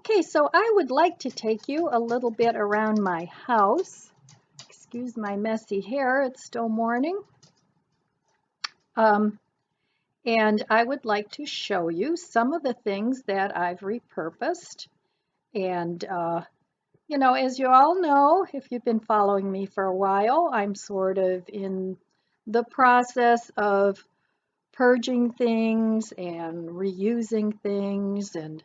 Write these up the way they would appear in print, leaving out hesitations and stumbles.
Okay, so I would like to take you a little bit around my house. Excuse my messy hair, it's still morning. And I would like to show you some of the things that I've repurposed. And, you know, as you all know, if you've been following me for a while, I'm sort of in the process of purging things and reusing things. And,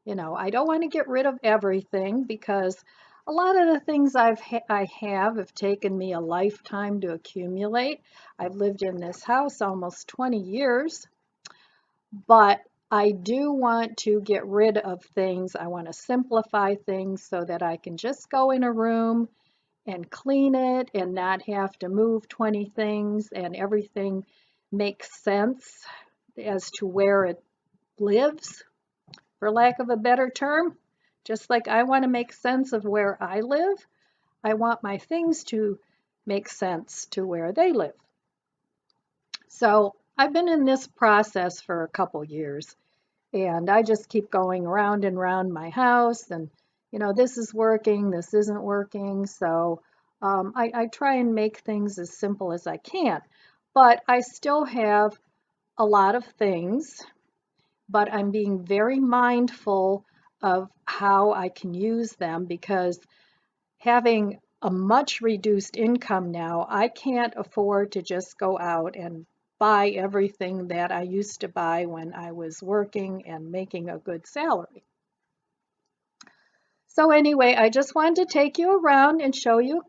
you know, I don't want to get rid of everything because a lot of the things I have taken me a lifetime to accumulate. I've lived in this house almost 20 years, but I do want to get rid of things. I want to simplify things so that I can just go in a room and clean it and not have to move 20 things and everything makes sense as to where it lives, for lack of a better term. Just like I want to make sense of where I live, I want my things to make sense to where they live. So I've been in this process for a couple years, and I just keep going around and around my house, and you know, this is working, this isn't working. So I try and make things as simple as I can, but I still have a lot of things, but I'm being very mindful of how I can use them because having a much reduced income now, I can't afford to just go out and buy everything that I used to buy when I was working and making a good salary. So anyway, I just wanted to take you around and show you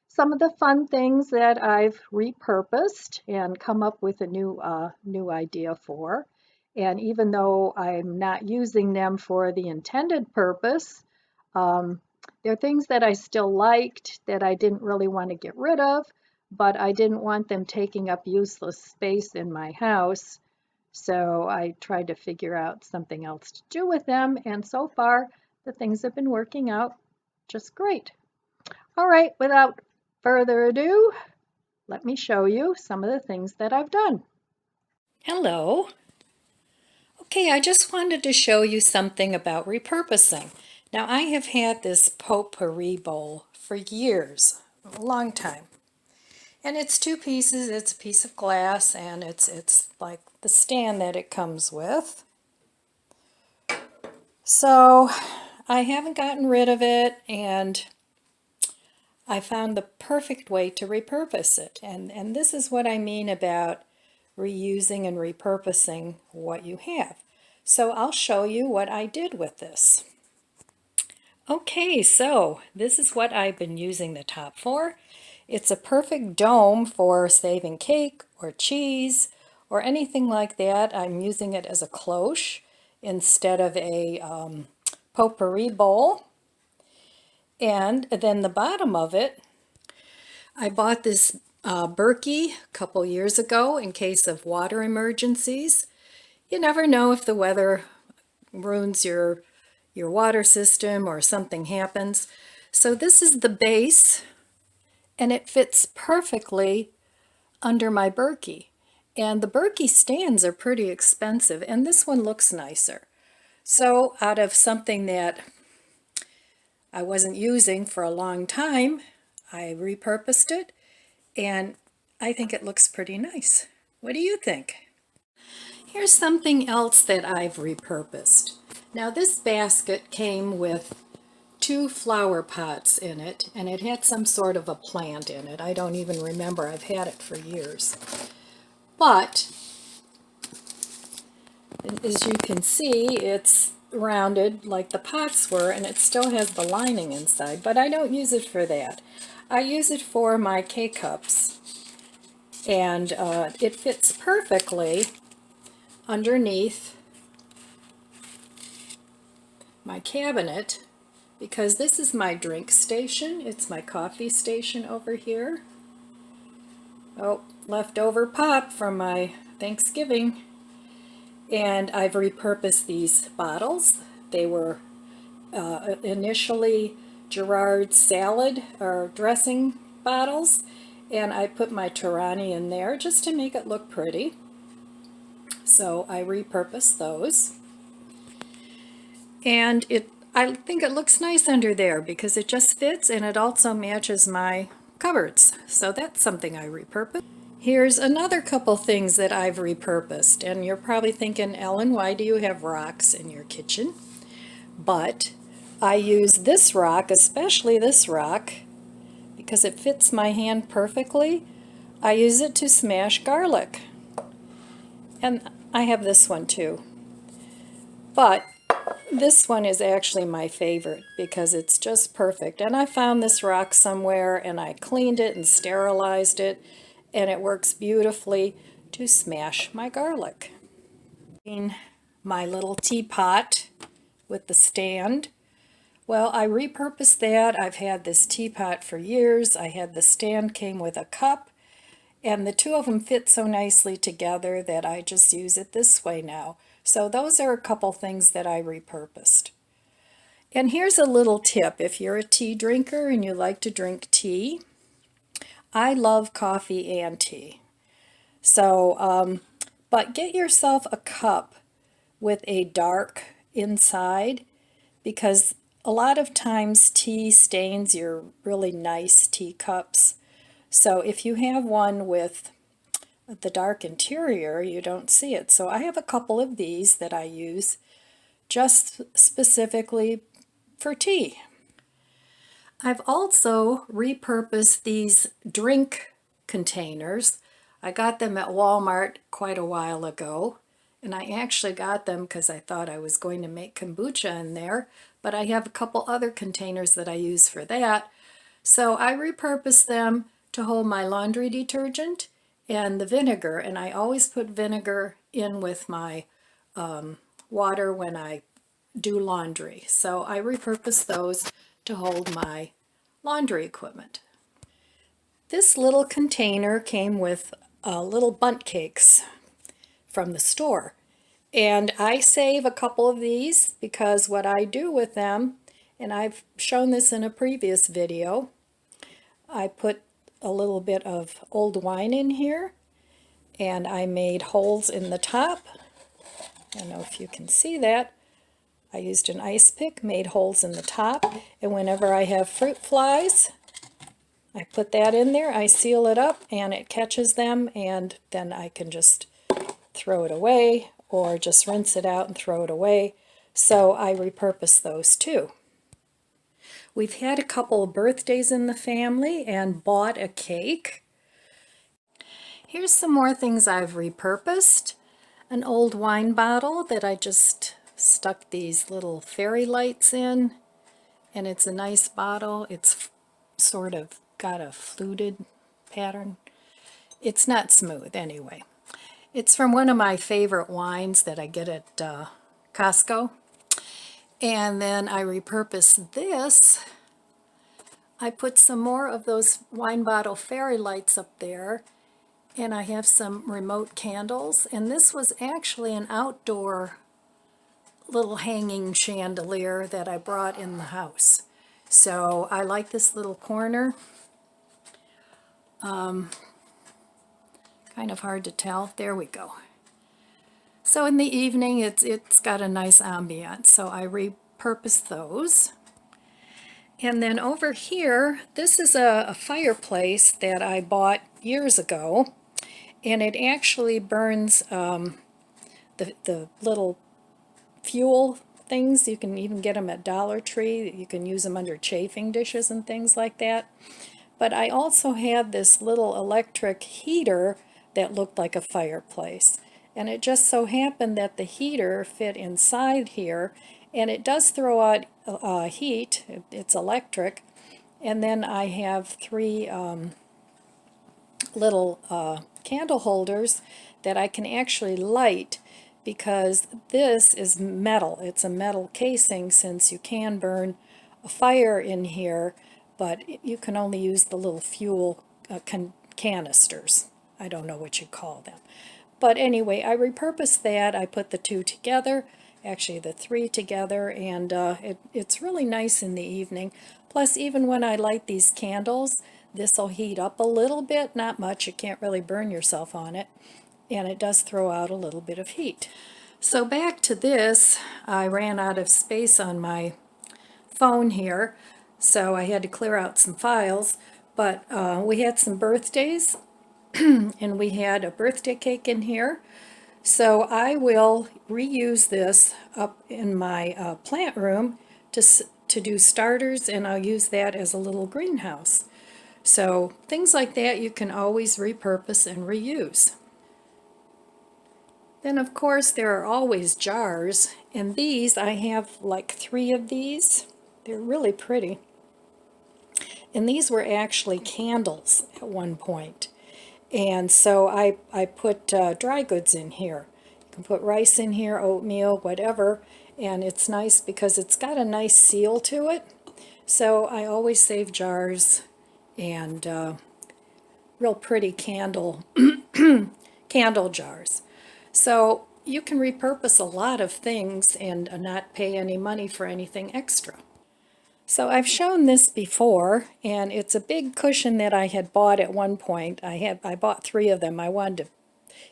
some of the fun things that I've repurposed and come up with a new idea for. And even though I'm not using them for the intended purpose, they're things that I still liked that I didn't really want to get rid of, but I didn't want them taking up useless space in my house. So I tried to figure out something else to do with them, and so far the things have been working out just great. All right, without further ado, let me show you some of the things that I've done. Hello. Okay, I just wanted to show you something about repurposing. Now, I have had this potpourri bowl for years, a long time. And it's two pieces. It's a piece of glass, and it's like the stand that it comes with. So I haven't gotten rid of it, and I found the perfect way to repurpose it. And this is what I mean about reusing and repurposing what you have. So I'll show you what I did with this. Okay, so this is what I've been using the top for. It's a perfect dome for saving cake or cheese or anything like that. I'm using it as a cloche instead of a potpourri bowl. And then the bottom of it, I bought this Berkey a couple years ago in case of water emergencies. You never know if the weather ruins your water system or something happens. So this is the base, and it fits perfectly under my Berkey. And the Berkey stands are pretty expensive, and this one looks nicer. So out of something that I wasn't using for a long time, I repurposed it, and I think it looks pretty nice. What do you think? Here's something else that I've repurposed. Now this basket came with two flower pots in it, and it had some sort of a plant in it. I don't even remember. I've had it for years. But as you can see, it's rounded like the pots were, and it still has the lining inside, but I don't use it for that. I use it for my K-cups, and it fits perfectly underneath my cabinet because this is my drink station. It's my coffee station over here. Oh, leftover pop from my Thanksgiving. And I've repurposed these bottles. They were initially Gerard's salad or dressing bottles, and I put my Torani in there just to make it look pretty. So I repurposed those. And I think it looks nice under there because it just fits and it also matches my cupboards. So that's something I repurposed. Here's another couple things that I've repurposed, and you're probably thinking, Ellen, why do you have rocks in your kitchen? But I use this rock, especially this rock, because it fits my hand perfectly. I use it to smash garlic. And I have this one too. But this one is actually my favorite because it's just perfect. And I found this rock somewhere and I cleaned it and sterilized it, and it works beautifully to smash my garlic. My little teapot with the stand. Well, I repurposed that. I've had this teapot for years. I had the stand came with a cup, and the two of them fit so nicely together that I just use it this way now. So those are a couple things that I repurposed. And here's a little tip. If you're a tea drinker and you like to drink tea, I love coffee and tea. So, but get yourself a cup with a dark inside, because a lot of times tea stains your really nice teacups. So if you have one with the dark interior, you don't see it. So I have a couple of these that I use just specifically for tea. I've also repurposed these drink containers. I got them at Walmart quite a while ago, and I actually got them because I thought I was going to make kombucha in there, but I have a couple other containers that I use for that. So I repurposed them to hold my laundry detergent and the vinegar, and I always put vinegar in with my water when I do laundry. So I repurposed those to hold my laundry equipment. This little container came with little bundt cakes from the store. And I save a couple of these because what I do with them, and I've shown this in a previous video, I put a little bit of old wine in here, and I made holes in the top. I don't know if you can see that. I used an ice pick, made holes in the top, and whenever I have fruit flies, I put that in there, I seal it up, and it catches them, and then I can just throw it away, or just rinse it out and throw it away. So I repurpose those too. We've had a couple of birthdays in the family and bought a cake. Here's some more things I've repurposed. An old wine bottle that I just stuck these little fairy lights in, and it's a nice bottle. It's sort of got a fluted pattern. It's not smooth anyway. It's from one of my favorite wines that I get at Costco. And then I repurposed this. I put some more of those wine bottle fairy lights up there, and I have some remote candles. And this was actually an outdoor little hanging chandelier that I brought in the house. So I like this little corner. Kind of hard to tell. There we go. So in the evening, it's got a nice ambiance. So I repurposed those. And then over here, this is a fireplace that I bought years ago, and it actually burns the little fuel things. You can even get them at Dollar Tree. You can use them under chafing dishes and things like that. But I also had this little electric heater that looked like a fireplace. And it just so happened that the heater fit inside here, and it does throw out heat. It's electric. And then I have three little candle holders that I can actually light, because this is metal. It's a metal casing, since you can burn a fire in here, but you can only use the little fuel canisters. I don't know what you call them. But anyway, I repurposed that. I put the two together, actually the three together, and it's really nice in the evening. Plus, even when I light these candles, this will heat up a little bit, not much. You can't really burn yourself on it, and it does throw out a little bit of heat. So back to this, I ran out of space on my phone here, so I had to clear out some files. But we had some birthdays, and we had a birthday cake in here. So I will reuse this up in my plant room to do starters, and I'll use that as a little greenhouse. So things like that you can always repurpose and reuse. Then of course there are always jars, and these, I have like 3 of these. They're really pretty. And these were actually candles at one point. And so I put dry goods in here. You can put rice in here, oatmeal, whatever, and it's nice because it's got a nice seal to it. So I always save jars and real pretty candle jars. So you can repurpose a lot of things and not pay any money for anything extra. So I've shown this before, and it's a big cushion that I had bought at one point. I bought 3 of them. I wanted to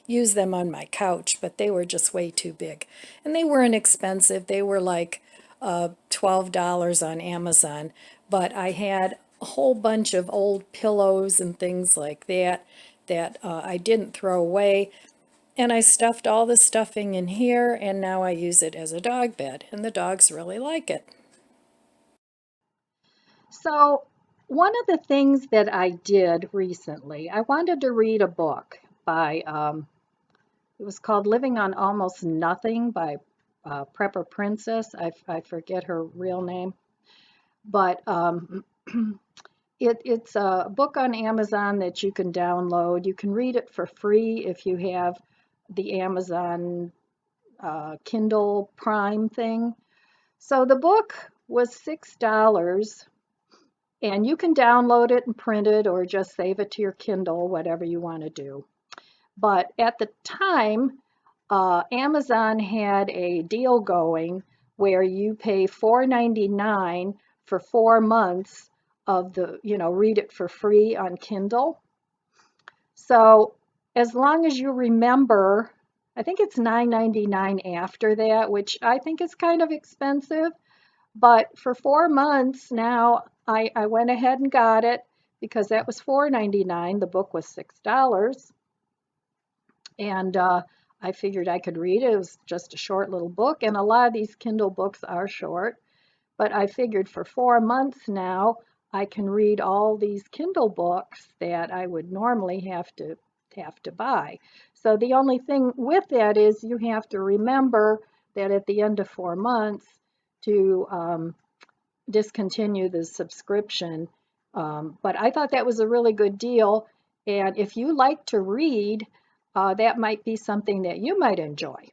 use them on my couch, but they were just way too big. And they weren't expensive. They were like $12 on Amazon. But I had a whole bunch of old pillows and things like that that I didn't throw away. And I stuffed all the stuffing in here, and now I use it as a dog bed, and the dogs really like it. So, one of the things that I did recently, I wanted to read a book by, it was called Living on Almost Nothing by Prepper Princess. I forget her real name, but it's a book on Amazon that you can download. You can read it for free if you have the Amazon Kindle Prime thing. So the book was $6, and you can download it and print it or just save it to your Kindle, whatever you want to do. But at the time, Amazon had a deal going where you pay $4.99 for 4 months of read it for free on Kindle. So as long as you remember, I think it's $9.99 after that, which I think is kind of expensive. But for 4 months now, I went ahead and got it because that was $4.99. The book was $6. And I figured I could read it. It was just a short little book. And a lot of these Kindle books are short. But I figured for 4 months now, I can read all these Kindle books that I would normally have to buy. So the only thing with that is you have to remember that at the end of 4 months to discontinue the subscription. But I thought that was a really good deal. And if you like to read, that might be something that you might enjoy.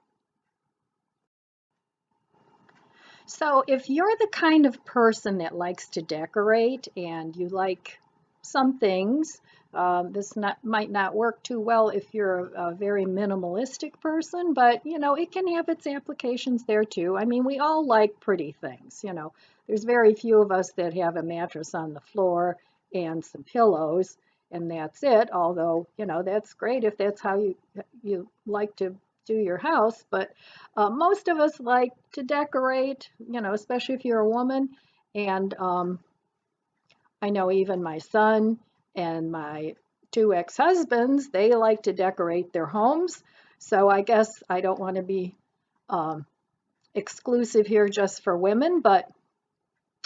So if you're the kind of person that likes to decorate and you like some things, might not work too well if you're a very minimalistic person, but it can have its applications there too. I mean, we all like pretty things. There's very few of us that have a mattress on the floor and some pillows, and that's it. Although, that's great if that's how you like to do your house, but most of us like to decorate, especially if you're a woman. And I know even my son and my 2 ex-husbands, they like to decorate their homes. So I guess I don't want to be um, exclusive here just for women, but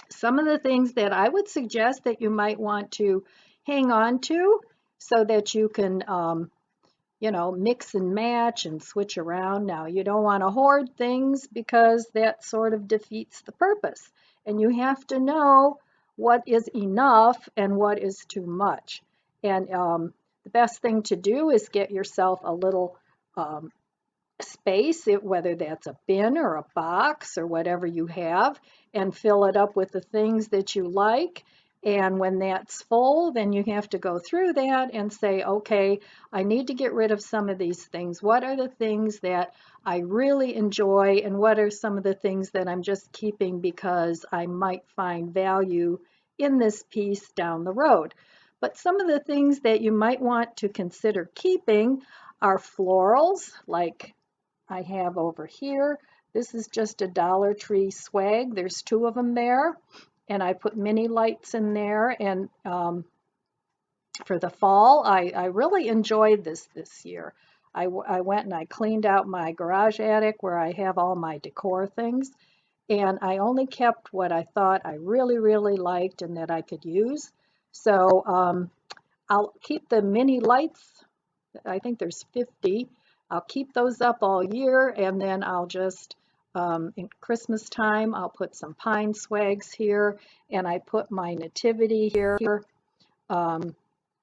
some of the things that I would suggest that you might want to hang on to so that you can mix and match and switch around. Now, you don't want to hoard things because that sort of defeats the purpose. And you have to know what is enough and what is too much. And the best thing to do is get yourself a little space, whether that's a bin or a box or whatever you have, and fill it up with the things that you like. And when that's full, then you have to go through that and say, okay, I need to get rid of some of these things. What are the things that I really enjoy, and what are some of the things that I'm just keeping because I might find value in this piece down the road? But some of the things that you might want to consider keeping are florals, like I have over here. This is just a Dollar Tree swag. There's two of them there, and I put mini lights in there. And for the fall, I really enjoyed this year. I went and I cleaned out my garage attic where I have all my decor things, and I only kept what I thought I really liked and that I could use. So I'll keep the mini lights. I think there's 50. I'll keep those up all year, and then I'll just in Christmas time I'll put some pine swags here, and I put my nativity here. Um,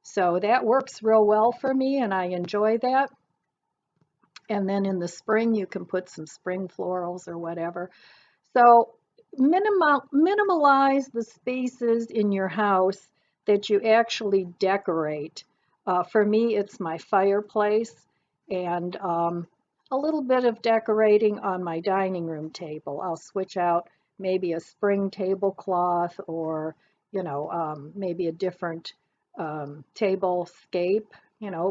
so that works real well for me, and I enjoy that. And then in the spring you can put some spring florals or whatever. So minimalize the spaces in your house that you actually decorate. For me, it's my fireplace and a little bit of decorating on my dining room table. I'll switch out maybe a spring tablecloth or, maybe a different table scape,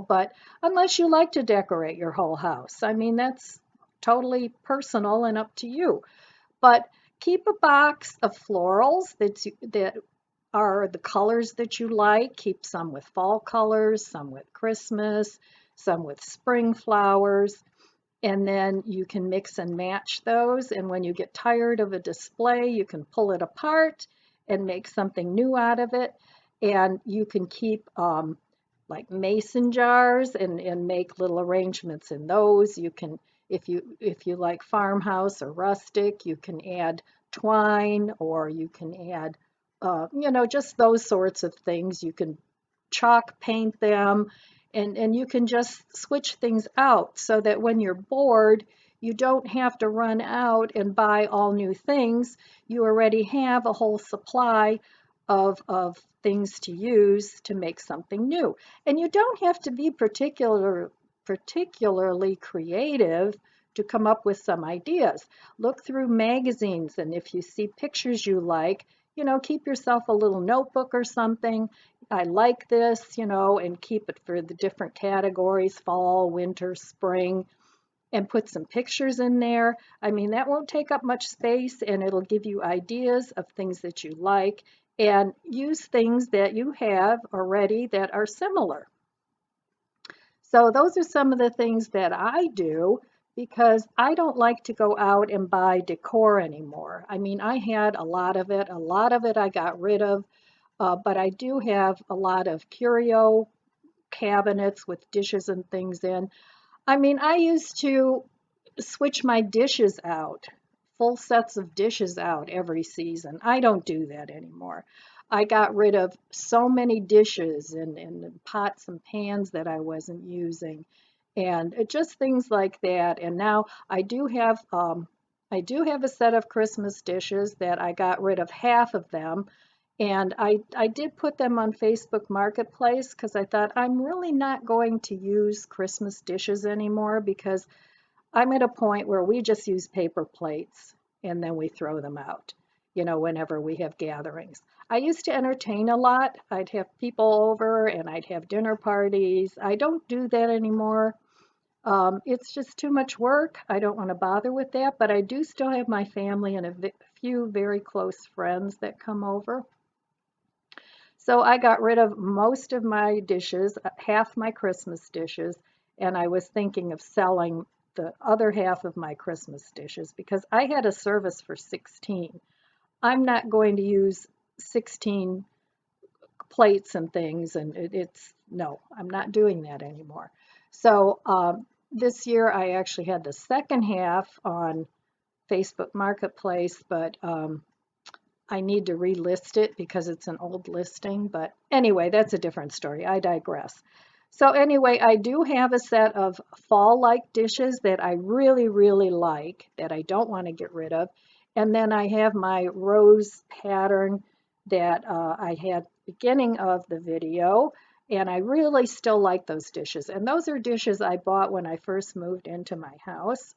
but unless you like to decorate your whole house, I mean, that's totally personal and up to you. But keep a box of florals that are the colors that you like. Keep some with fall colors, some with Christmas, some with spring flowers, and then you can mix and match those. And when you get tired of a display, you can pull it apart and make something new out of it. And you can keep like mason jars and make little arrangements in those. You can, if you like farmhouse or rustic, you can add twine, or you can add just those sorts of things. You can chalk paint them, and you can just switch things out so that when you're bored, you don't have to run out and buy all new things. You already have a whole supply of things to use to make something new. And you don't have to be particularly creative to come up with some ideas. Look through magazines, and if you see pictures you like, keep yourself a little notebook or something. I like this, and keep it for the different categories, fall, winter, spring, and put some pictures in there. I mean, that won't take up much space, and it'll give you ideas of things that you like, and use things that you have already that are similar. So those are some of the things that I do because I don't like to go out and buy decor anymore. I mean, I had a lot of it. A lot of it I got rid of, but I do have a lot of curio cabinets with dishes and things in. I mean, I used to switch my dishes out, full sets of dishes out every season. I don't do that anymore. I got rid of so many dishes and pots and pans that I wasn't using, and just things like that. And now I do have a set of Christmas dishes that I got rid of half of them, and I did put them on Facebook Marketplace because I thought I'm really not going to use Christmas dishes anymore because I'm at a point where we just use paper plates and then we throw them out, whenever we have gatherings. I used to entertain a lot. I'd have people over and I'd have dinner parties. I don't do that anymore. It's just too much work. I don't want to bother with that, but I do still have my family and a few very close friends that come over. So I got rid of most of my dishes, half my Christmas dishes, and I was thinking of selling the other half of my Christmas dishes because I had a service for 16. I'm not going to use 16 plates and things, and it's no, I'm not doing that anymore. So this year I actually had the second half on Facebook Marketplace, but I need to relist it because it's an old listing. But anyway, that's a different story. I digress. So anyway, I do have a set of fall-like dishes that I really like that I don't want to get rid of. And then I have my rose pattern that I had beginning of the video. And I really still like those dishes. And those are dishes I bought when I first moved into my house.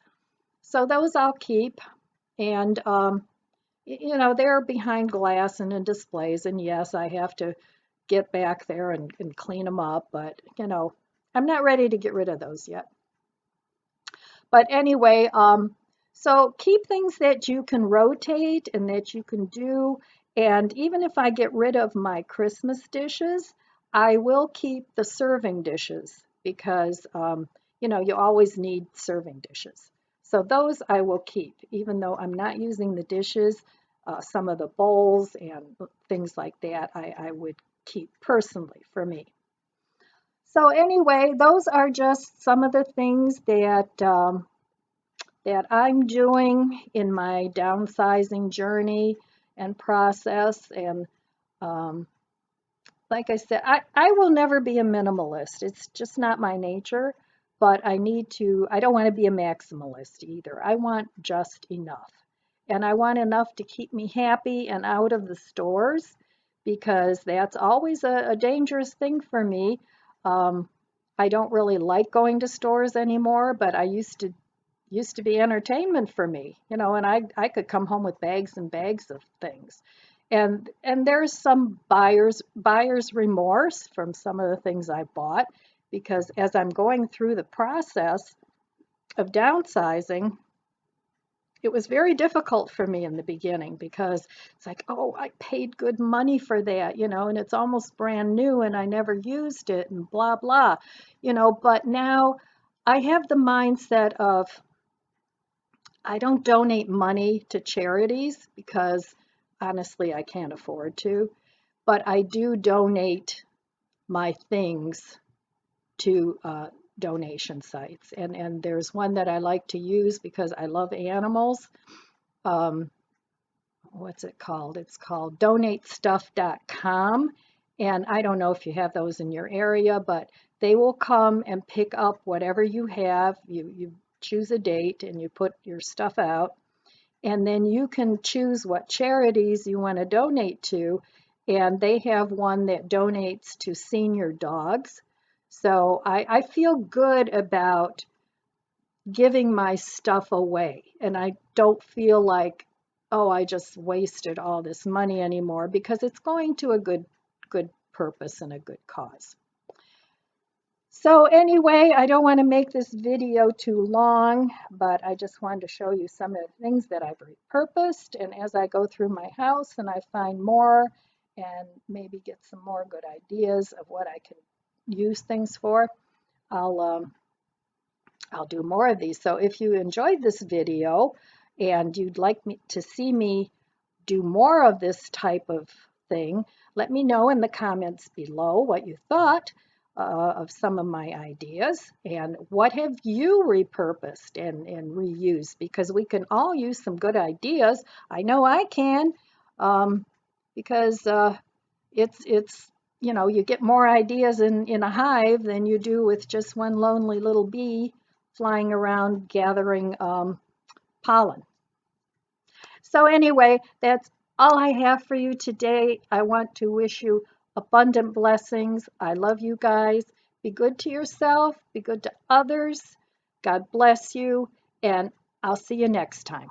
So those I'll keep. And they're behind glass and in displays, and yes, I have to get back there and clean them up, but I'm not ready to get rid of those yet. But anyway, So keep things that you can rotate and that you can do. And even if I get rid of my Christmas dishes, I will keep the serving dishes because, you always need serving dishes. So those I will keep, even though I'm not using the dishes. Some of the bowls and things like that I would keep personally for me. So anyway, those are just some of the things that I'm doing in my downsizing journey and process. And um, like I said, I will never be a minimalist. It's just not my nature, but I don't want to be a maximalist either. I want just enough. And I want enough to keep me happy and out of the stores because that's always a dangerous thing for me. Um, I don't really like going to stores anymore, but I used to be entertainment for me, and I could come home with bags and bags of things. And there's some buyer's remorse from some of the things I bought because as I'm going through the process of downsizing, it was very difficult for me in the beginning because it's like, oh, I paid good money for that, and it's almost brand new and I never used it and blah blah, but now I have the mindset of I don't donate money to charities because honestly, I can't afford to, but I do donate my things to donation sites. And there's one that I like to use because I love animals. Um, what's it called? It's called donatestuff.com. And I don't know if you have those in your area, but they will come and pick up whatever you have. You choose a date and you put your stuff out and then you can choose what charities you want to donate to. And they have one that donates to senior dogs. So I feel good about giving my stuff away. And I don't feel like, oh, I just wasted all this money anymore because it's going to a good purpose and a good cause. So anyway, I don't want to make this video too long, but I just wanted to show you some of the things that I've repurposed. And as I go through my house and I find more and maybe get some more good ideas of what I can use things for, I'll um, I'll do more of these. So if you enjoyed this video and you'd like me to see me do more of this type of thing, let me know in the comments below what you thought of some of my ideas and what have you repurposed and reused because we can all use some good ideas. I know I can because it's you get more ideas in a hive than you do with just one lonely little bee flying around gathering pollen. So anyway, that's all I have for you today. I want to wish you abundant blessings. I love you guys. Be good to yourself, be good to others. God bless you, and I'll see you next time.